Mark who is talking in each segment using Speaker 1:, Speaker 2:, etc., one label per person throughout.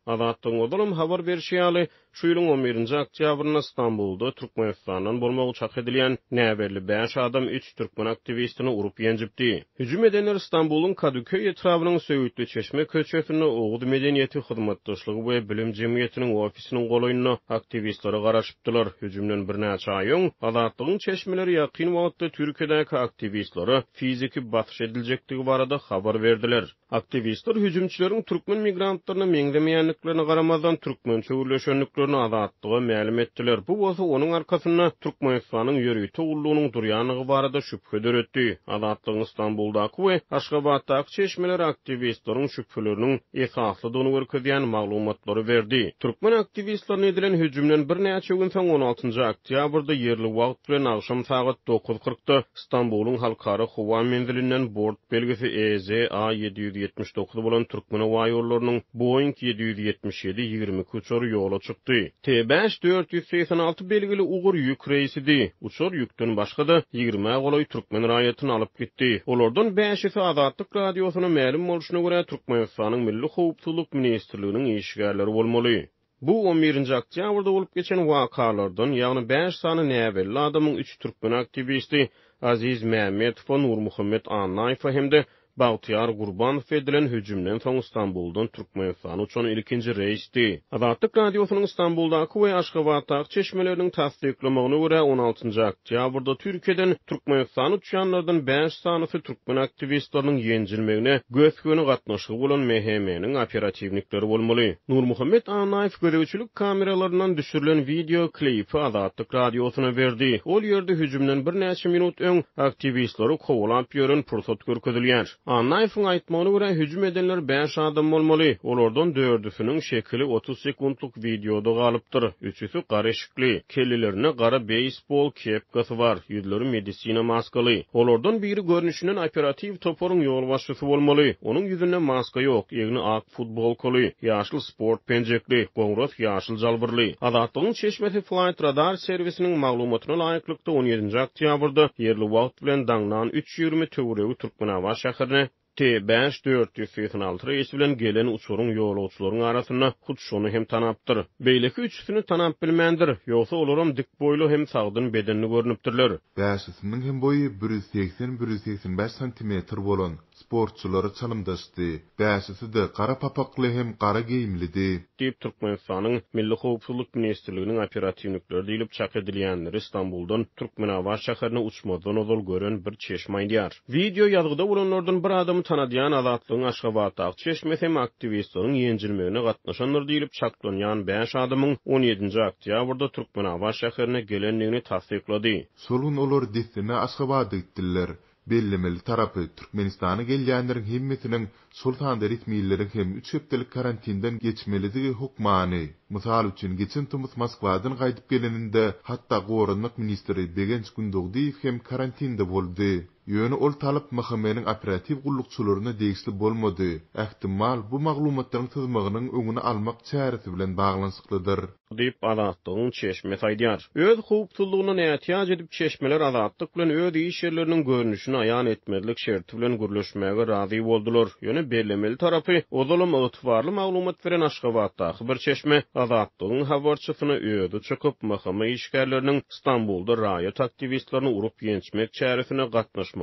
Speaker 1: Azatlygyň odalam habar berýärler. Şu ýylyň 11-nji oktýabryna Istanbulda Türkmenistanyň bolmagy çak edilýän näberli 5 adam 3 türkmen aktivistini urup ýenjipdi. Hüjüm edenler Istanbul'un Kadıköy etrawynyň Söğütlü Çeşme köçesinde Oğuz Medeniýeti Hyzmatdaşlygy we Bilim Jemgyýetiniň ofisiniň golaýyna aktivistlere garaşypdylar. Hüjümden bir näçe ay öň Azatlygyň çeşmeleri ýakyn wagtda Türkiýedäki aktivistlere fiziki batyş ediljekdigi barada habar berdiler. Aktivistler hüjümçileriň türkmen migrantlaryna meňdemeýänliklerine garamazdan türkmen söwürleşenliklerini azatlyga ma'lum etdiler. Bu bolsa onuň arkasynda Türkmenistanyň ýörüýte ullugynyň durýanygy barada şüphe döretdi. Azatlygyň Istanbuldaky we Aşgabatdaky çeşmeler aktivistleriň şüpheleriniň esaslydygyny görkezýän maglumatlary berdi. Türkmen aktivistlerine edilen hüjümden bir näçe gün soň 16-njy oktýabrda ýerli wagt bilen akşam saat 9:40-da Istanbul'un halkara howa menzilinden bort belgisi EZA 779 bolan türkmen hawa ýollarynyň Boeing 777-20 uçory ýola çykdy. T-5-486 belgili ugur ýük reýsidi. Uçor ýükden başga da 20 golaý türkmen raýatyny alyp gitdi. Olardan 5-si Azatlyk radiosyna ma'lum bolşuna görä Türkmenistanyň Milli Howpsuzlyk Ministrliginiň işgärleri bolmaly. Bu 11-nji oktýabrda bolup geçen wakalardan, ýagny 5 sany näberli adamyň 3 türkmen aktivisti Aziz Mehmetow, Nur Muhammed Anaýew hemde Bagtyar Gurbanow edilen hüjümden soň Istanbuldan Türkmenistana uçan ilkinji reýsdi. Azatlyk radiosynyň Istanbuldaky we Aşgabatdaky çeşmeleriniň tasdiklamagyna görä 16-njy oktýabrda Türkiýeden Türkmenistana uçanlardan 5 sanysy türkmen aktivistleriniň ýenjilmegine gösküni gatnaşygy bolan MHM'niň operativnikleri bolmaly. Nur Muhammed Anaýew görewçilik kameralarynyň düşürilen video klipi Azatlyk radiosyna berdi. Ol ýerde hüjümden bir näçe minut öň aktivistleri kowalap ýören pursat görkezilýär. Anaýewiň aýtmagyna görä hüjüm edenler 5 adam bolmaly. Olardan 4-üsiniň şekli 30 sekundluk videoda galypdyr. 3-üsi gara şikli, kellilerine gara beysbol kepkasy bar, ýüzleri medisina maskaly. Olardan biri görnüşinden operativ toporyň ýol başçysy bolmaly. Onuň ýüzünde maska ýok, ýegni ak futbolkaly, ýaşyl sport penjekli, goňrat ýaşyl jalbyrly. Azatlygyň çeşmesi Flight Radar servisiniň maglumatyna laýyklykda 17-nji oktýabrda ýerli wagt bilen daňlan 3:20 töweregi Türkmen hawa şäherine T-5-486 reýsi bilen gelen uçuryň ýolagçylaryň arasynda hutşuny hem tanapdyr. Beýleki üçsini tanap bilmändir, ýogsa olaram dik boýly hem sagdyn bedenli görnüpdirler.
Speaker 2: Bäşisiniň hem boýy 180-185 sm bolan sportçylary çalymdaşdy. Bäşisi de gara papakly hem gara geyimlidi.
Speaker 1: Diýip Türkmenistanyň Milli Howpsuzlyk Ministrliginiň operativnikleri diýilip çak edilýänler Istanbuldan Türkmen hawa şäherine uçmadan ozal gören bir çeşme aýdýar. Video ýazgyda bolanlardan bir adam tanadyan Azatlygyň Aşgabatdaky çeşmesi hem aktivistleriň ýenjilmegine gatnaşanlar diýilip çaklanýan 5 adamyň 17-nji oktýabrda Türkmen hawa şäherine gelenligini tasdiklady.
Speaker 2: Solun olar dissine Aşgabatda gitdiler. Bellemeli tarapy Türkmenistana gelýänleriň hemmesiniň sultan ritmiýetleri hem 3 hepdelik karantinden geçmelidigi hukmany. Mysal üçin geçen Tumus Moskwadan gaýdyp geleninde hatda Gorunlyk ministri Begenç Gündogdiýew hem karantinde boldy. Ýöne ol talyp mahkemeniň operativ gullukçylaryna degişli bolmady. Ähtimal bu maglumatlaryň tyzmagynyň öňüne almak çäresi bilen baglanşyklydyr.
Speaker 1: Diýip Azatlygyň çeşme saýdýar. Öz howpsuzlygyna nätiýaj edip çeşmeler azatlyk bilen öz iş ýerleriniň görnüşini aýan etmezlik şerti bilen gürleşmäge razy boldular. Ýöne bellemeli tarapy ozalam ygtybarly maglumat beren Aşgabatdaky bir çeşme Azatlygyň habarçysyna öýde çykyp mahkeme işgärleriniň Istanbulda raýat aktivistlerini urup ýençmek çäresine gatnaşmagynyň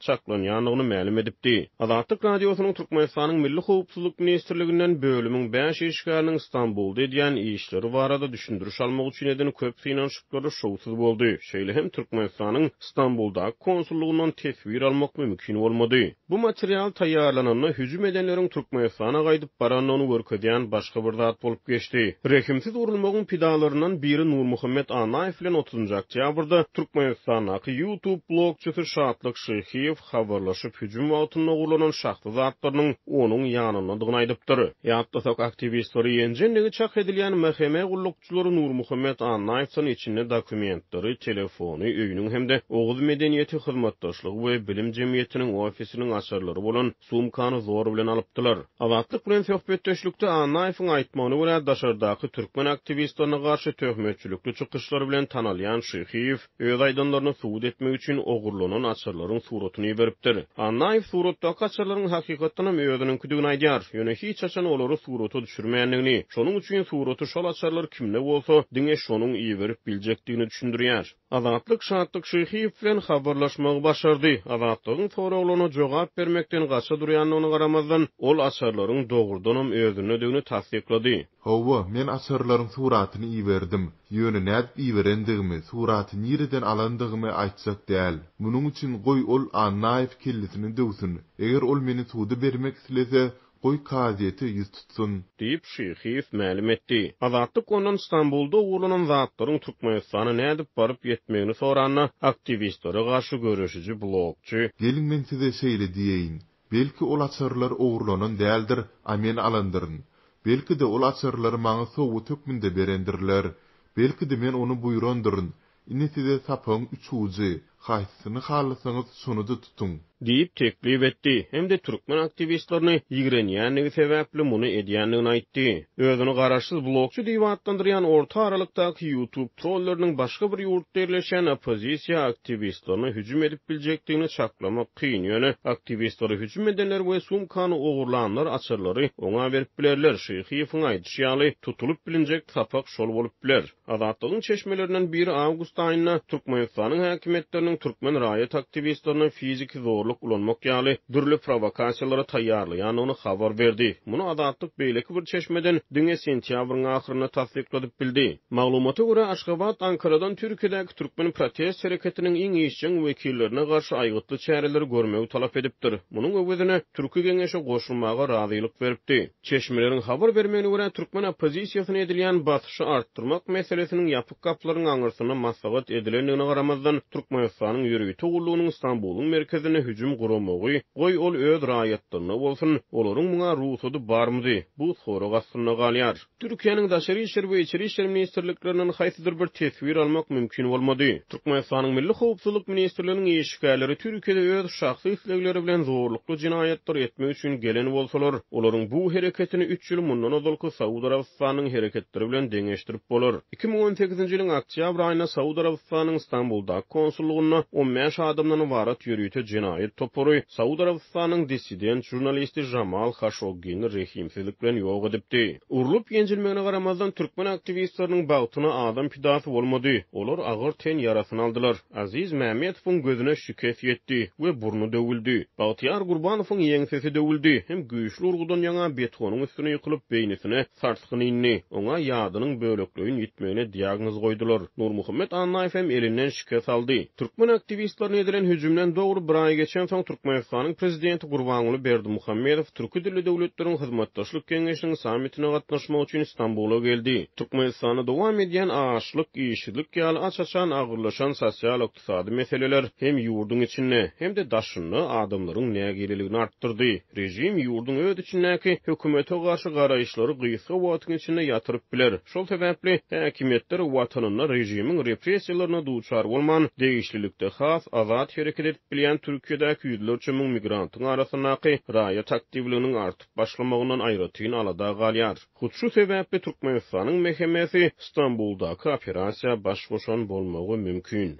Speaker 1: çaklanýanlygyny ma'lum edipdi. Azatlyk radiosynyň Türkmenistanyň Milli Howpsuzlyk Ministrliginden bölümiň 5 işgäriniň Istanbulda edýän işleri barada düşündürüş almak üçin edin köp finansiýatlary şowsuz boldy. Şeýle hem Türkmenistanyň Istanbulda konsullugynyň tesbir almak mümkin bolmady. Bu material taýýarlananda hüjüm edenleriň Türkmenistana gaýdyp baranyny görkezýän başga bir zat bolup geçdi. Rehimsiz urulmagyň pidalaryndan biri Nur Muhammed Anaýew bilen 30-njy oktýabrda Türkmenistanyň YouTube blogçysy Şatlyk Şeýhiýew habarlaşyp hüjüm wagtynda gulanan şahsy zatlarynyň onuň ýanyndadygyny aýdypdyr. Ýatdasak aktivistleri ýenjiligi çak edilýän mahkeme gullukçylary Nur Muhammed Anaýewiň içinde dokumentleri, telefony, öýüniň hemde Oğuz Medeniýeti Hyzmatdaşlygy we Bilim Jemgyýetiniň ofisiniň açarlary bolan sumkany tor bilen alypdylar. Azatlyk bilen söhbetdeşlikde Anaýewiň aýtmagyna görä daşardaky türkmen aktivistlerine garşy töhmetçilikli çykyşlar bilen tanalýan Şyhyýew öz aýdanlaryny suwut etmek üçin ogurlanan açarlaryň suratyny beripdir. Anaýew suratdaky açarlaryň hakykatdan özüniň küdügini aýdýar. Ýöne hiç açan olary surata düşürmeýändigini, şonuň üçin suraty şol açarlar kimde bolsa, diňe şonuň iý berip biljekdigini düşündirýär. Azatlyk şatlyk Şyhyýew bilen habarlaşmagy başardy. Azatlygyň soraglana jogap bermekden gaça durýanlygyna garamazdan ol açarlaryň dogurdanam özüne degini tasdiklady.
Speaker 2: Hawa, men açarlaryň suratyny iý berdim. Ýöne nädip iý berendigimi, suraty nireden alandygymy aýtsak däl. Munuň üçin goý ol Anaýew kellisini döwsün. Eger ol meni suwdy bermek islese, goý kaziýeti ýüz tutsun,
Speaker 1: diýip Şyhyýew ma'lum etdi. Azatlyk onuň Istanbulda uğurlanan zatlaryň Türkmenistana nädip baryp ýetmegini soranna aktivistlere garşy görüşüji blogçy.
Speaker 2: Gelin men size şeýle diýeýin. Belki ol açarlar uğurlanan däldir, amen alandyryn. Belki de ol açarlary maňa sowu tökmünde berendirler. Belki de men onu buýrandyryn. Ine size sapaň üçüji, haýsysyny halasaňyz şonu da tutun,
Speaker 1: diýip teklip etdi. Hem de türkmen aktivistlerini ýigrenýänligi sebäpli muny edýänligini aýtdy. Özüni garaşsyz blogçy diýip adlandyrýan orta aralykdaky YouTube trolleriniň başga bir ýurtda ýerleşen opozisiýa aktivistlerini hüjüm edip biljekdigini çaklamak kyn. Ýöne aktivistleri hüjüm edenler we sumkany ogurlanlar açarlary oňa berip bilerler. Şyhyýewiň aýdýaly tutulup bilinjek sapak şol bolup biler. Azatlygyň çeşmelerinden biri awgust aýyna Türkmenistanyň häkimetleriniň türkmen raýat aktivistlerine fiziki zorluk ulanmak ýaly dürli provokasiýalara taýýarlaýanyny habar berdi. Muny Azatlyk beýleki bir çeşmeden diňe sentýabryň ahyryna tasdikladyp bildi. Maglumata görä Aşgabat Ankaradan Türkiýedäki türkmen protest hereketiniň iň işçiň wekillerine garşy aýgytly çäreleri görmegi talap edipdir. Munyň öwedine Türki Geňeşi goşulmaga razylyk beripdi. Çeşmeleriň habar bermegine görä türkmen opozisiýasyna edilýän basyşy artdyrmak meselesiniň ýapyk gaplaryň aňyrsyna maslahat edilendigine garamazdan Türkmenistanyň ýürüýti gullugynyň Istanbulyň merkezine hüjüm guramagy, goý ol öz raýatlaryna bolsun, olaryň muňa ruhsady barmydy? Bu soragy aslynda galýar. Türkiýanyň daşary işler we içeri işler ministrliklerinden haýsydyr bir tesbir almak mümkin bolmady. Türkmenistanyň Milli Howpsuzlyk ministrliginiň eşikärleri Türkiýede öz şahsy islegleri bilen zorlukly jinaýatlar etmek üçin gelen bolsalar, olaryň bu hereketini 3 ýyl mundan ozalky Saudy Arabistanyň hereketleri bilen deňeşdirip bolar. 2018-nji ýylyň oktýabr aýyna Saudy Arabistanyň Istanbulda konsullugyna 15 adamdan ibarat ýürüýte jinayet topory Saudy Arabistanyň dissident jurnalisti Jamal Khashoggi'ni rehimsizlik bilen ýok edipdi. Urulup ýenjilmegine garamazdan türkmen aktivistleriniň bagtyna adam pidasy bolmady. Olar agyr ten yarasyny aldylar. Aziz Mämmedowyň gözüne şüket ýetdi we burnu döwüldi. Bagtyar Gurbanowyň ýeňsesi döwüldi. Hem güýçli urgudan ýaňa betonyň üstüne ýykylyp beýnisine sarskyny inni. Oňa ýadynyň bölekligini ýitmegine diagnoz goýdular. Nurmuhammed Anaýew hem elinden şüket aldy. Türkmen aktivistlerine edilen hüjümden dogry bir ay geçen soň Türkmenistanyň prezidenti Gurbanguly Berdimuhammedow türki dilli döwletleriň hyzmatdaşlyk keňeşiniň sammitine gatnaşmak üçin Istanbula geldi. Türkmenistana dowam edýän aşlyk, işçilik ýaly açaçan agyrlaşan sosial-ykdysady meseleler hem ýurdun içinde hem de daşynly adamlaryň nägililigini artdyrdy. Rejim ýurdun öz içindäki hökümete garşy garaýşlary gysga wagtyň içinde ýatyryp biler. Şol sebäpli häkimetler watanyna rejimiň repressiýalaryna duçar bolman degişlilikde has azat hereket edip bilýän Türkiýedäki ýüzlerçe müň migrantyň arasynaky raýat aktivliginiň artyp başlamagynyň aýratyn alada galýar. Şu sebäpli Türkmenistanyň mehkemesi İstanbuldaky operasiýa baş goşan bolmagy mümkin.